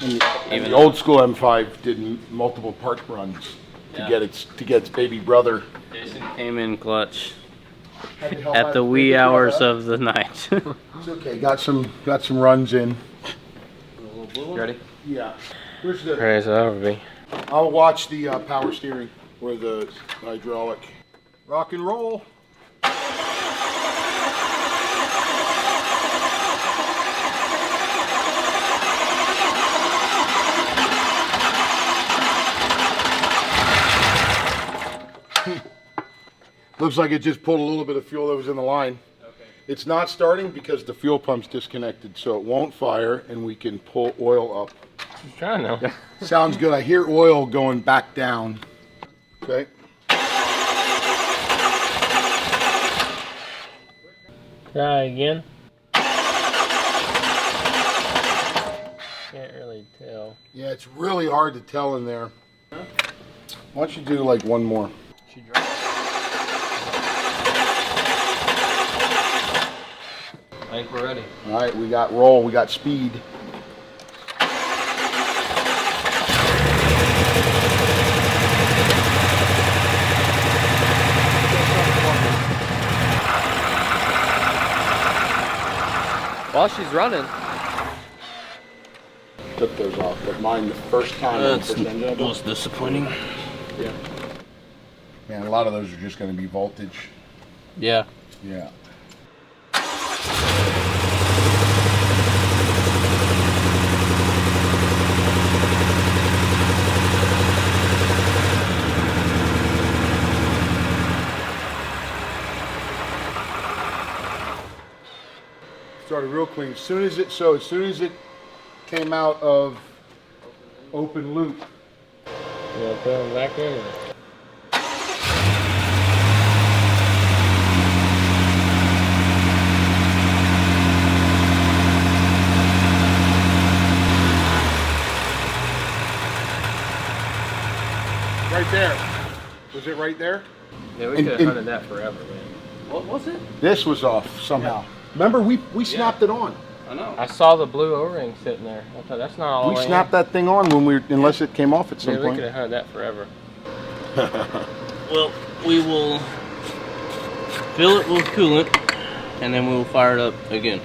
And the old school M5 did multiple park runs to get its baby brother. Jason came in clutch At the wee hours of the night. It's okay. Got some runs in. You ready? Yeah. Where's the? Alright, so that'll be. I'll watch the power steering or the hydraulic. Rock and roll. Looks like it just pulled a little bit of fuel that was in the line. Okay. It's not starting because the fuel pump's disconnected, so it won't fire, and we can pull oil up. I'm trying now. Sounds good. I hear oil going back down. Okay. Try again. Can't really tell. Yeah, it's really hard to tell in there. Why don't you do like one more? She dropped. I think we're ready. All right, we got roll, we got speed. While she's running. Took those off, but mine the first time. That's the most disappointing. Yeah. Man, a lot of those are just going to be voltage. Yeah. Yeah. Started real clean. As soon as it came out of open loop. You want to put them back in? Right there. Was it right there? Yeah, we could have hunted that forever, man. What was it? This was off somehow. Yeah. Remember, we snapped it on. I know. I saw the blue O-ring sitting there. I thought that's not all. We snapped that thing on when unless it came off at some point. point. We could have hunted that forever. Well, we will fill it with coolant, and then we'll fire it up again.